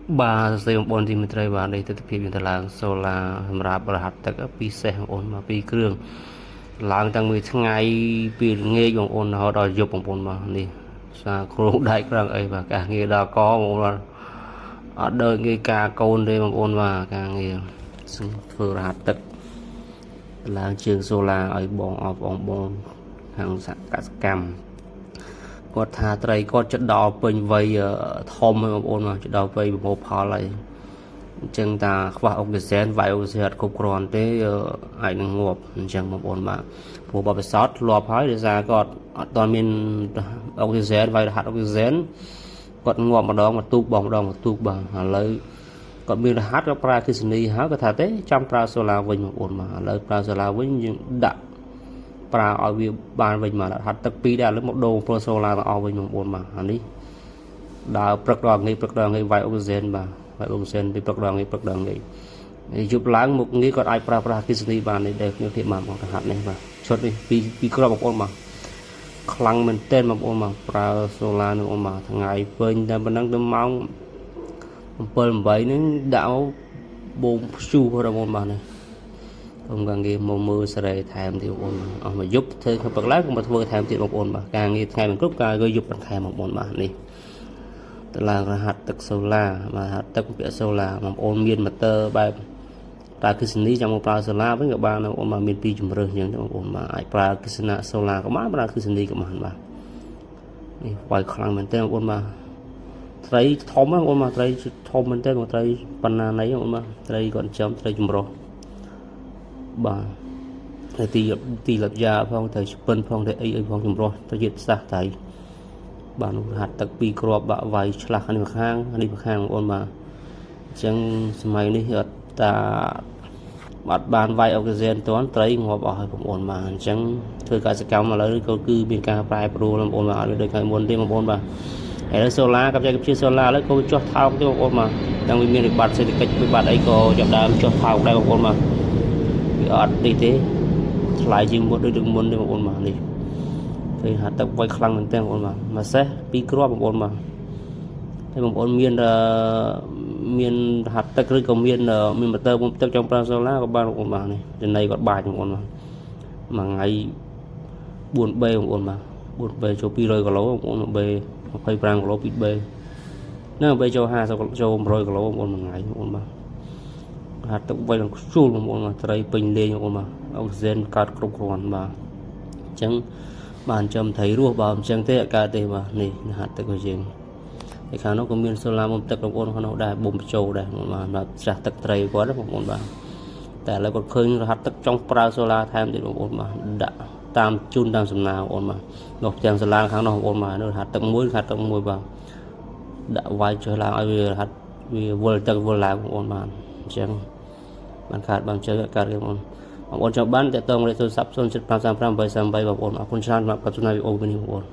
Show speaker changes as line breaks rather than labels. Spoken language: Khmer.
ba xây bồn thì mình thấy bạn đây tiếp tục hiện tại là solar rạp và hạt tất cả pi xe ổn mà pi kêu làng tăng mười ngày pi nghe dùng ổn họ đòi dục bằng ổn mà đi xa khổ đại rằng ấy và cả nghe đã có một là ở đời nghe ca côn đây bằng ổn mà cả nghe vừa hạt tất là trường solar ở bong hàng sạc cả camគាត់ថាត្រីគាត់ចិត្តដល់ពេញវ័យធំហើយបងប្អូនមកចិត្តដល់វ័យប្រមូលផលហើយអញ្ចឹងតាខ្វះអុកស៊ីហ្សែនវាយអុកស៊ីហ្សែនគ្រប់គ្រាន់ទេអាចនឹងងាប់អញ្ចឹងបងប្អូនបាទព្រោះបបិសោតធ្លាប់ហើយដោយសារគាត់អត់ទាន់មានអុកស៊ីហ្សែនវាយរហ័តអុកស៊ីហ្សែនគាត់ងាប់ម្ដងមកទូកបងម្ដងមកទូកបាទឥឡូវគាត់មានរហ័តគាត់ប្រើគិសនីហើយគាត់ថាទេចាំប្រើសូឡាវិញបងប្អូនបាទឥឡូវប្រើសូឡាវិញយើងដាក់ប្រើឲ្យវាបានវិញមកហាត់ទឹកពីរដែរឥឡូវមកដូរប្រូសូឡាទៅអស់វិញបងប្អូនបាទអានេះដើរព្រឹកដល់ថ្ងៃវាយអុកស៊ីហ្សែនបាទវាយអុកស៊ីហ្សែនពីព្រឹកដល់ថ្ងៃយប់ឡើងមុខងារគាត់អាចប្រើប្រាស់គិសនីបាននេះដែលខ្ញុំធៀបមកបងហាត់នេះបាទឈុតនេះពីក្របបងប្អូនបាទខ្លាំងមែនទែនបងប្អូនបាទប្រើសូឡានឹងបងប្អូនបាទថ្ងៃពេញតែប៉ុណ្ណឹងទៅម៉ោង7 8នេះដាក់បងព្យូបងប្អូនបាទនេះខ្ញុំក៏ងារមកមើលសេរីថែមទៀតបងប្អូនអស់មកយប់ធ្វើខ្ញុំព្រឹកឡើងក៏មកធ្វើថែមទៀតបងប្អូនបាទការងារថ្ងៃមិនគ្រប់ការក៏យប់បន្ថែមបងប្អូនបាទនេះតឡើងរហាត់ទឹកសូឡាបាទហាត់ទឹកពាក់សូឡាបងប្អូនមានម៉ូទ័របែបប្រើគិសនីចាំមកប្រើសូឡាវិញក៏បានបងប្អូនបាទមានពីរជំរើសអញ្ចឹងបងប្អូនបាទអាចប្រើគិសនាសូឡាក៏បានប្រើគិសនីក៏បានបាទនេះវាយខ្លាំងមែនទែនបងប្អូនបាទត្រីធំបងប្អូនបាទត្រីធំមែនទែនបងត្រីប៉ុណ្ណាណីបងប្អូនបាទត្រីគាត់ចំត្រីចម្រុះបាទទីលបយ៉ាផងទៅស្ពិនផងទៅអីផងចម្រោះទៅជាតិសាសត្រីបាទនោះហាត់ទឹកពីរគ្រាប់បាក់វាយឆ្លាស់នេះមួយខាងបងប្អូនបាទអញ្ចឹងសម័យនេះអត់តាបាត់បានវាយអុកស៊ីហ្សែនតន់ត្រីងាប់អស់ហើយបងប្អូនបាទអញ្ចឹងធ្វើកសិកម្មឥឡូវក៏គឺមានការប្រែប្រួលបងប្អូនបាទអត់ដូចថ្ងៃមុនទេបងប្អូនបាទហើយសូឡាកັບចែកជាសូឡាឥឡូវក៏ចុះថោកទេបងប្អូនបាទទាំងវាមានវិបត្តិសេដ្ឋកិច្ចវិបត្តិអីក៏ចាប់ដើមចុះថោកដែរបងប្អូនបាទវាអត់នេះទេថ្លៃជាងមុនដូចមុនទេបងប្អូនបាទនេះគេហាត់ទឹកវាយខ្លាំងមែនទែនបងប្អូនបាទមួយសេះពីរគ្រាប់បងប្អូនបាទហើយបងប្អូនមានហាត់ទឹកឬក៏មានម៉ូទ័រពំទឹកចង់ប្រើសូឡាក៏បានបងប្អូនបាទនេះចំណៃគាត់បាច់បងប្អូនបាទមួយថ្ងៃ 4B បងប្អូនបាទ 4B ចូល200គីឡូបងប្អូន B 25គីឡូ 2B នៅ B ចូល50ចូល100គីឡូបងប្អូនមួយថ្ងៃបងប្អូនបាទហាត់ទឹកវាយនឹងខ្ជូលបងប្អូនបាទត្រីពេញលេងបងប្អូនបាទអុកស៊ីហ្សែនកើតគ្រប់គ្រាន់បាទអញ្ចឹងបានចំត្រីរស់បើមិនអញ្ចឹងទេអត់កើតទេបាទនេះហាត់ទឹករបស់យើងហើយខាងនោះក៏មានសូឡាបំទឹកបងប្អូនខាងនោះដែរបំបញ្ចូលដែរបងប្អូនបាទស្រះទឹកត្រីគាត់បងប្អូនបាទតែឥឡូវគាត់ឃើញរហ័តទឹកចង់ប្រើសូឡាថែមទៀតបងប្អូនបាទដាក់តាមជូនតាមសំណើបងប្អូនបាទនោះទាំងសូឡាខាងនោះបងប្អូនបាទនោះរហ័តទឹកមួយបាទដាក់វាយចុះឡើងឲ្យវារហ័តវាវិលទឹកវិលឡើងបងប្អូនបាទអញ្ចឹងបានខាតបានជើកើតបងប្អូនចង់បានតើតើលេខទូរស័ព្ទ 07535838បងប្អូនអរគុណច្រើនសម្រាប់ការចំណាយវីដេអូនេះបងប្អូន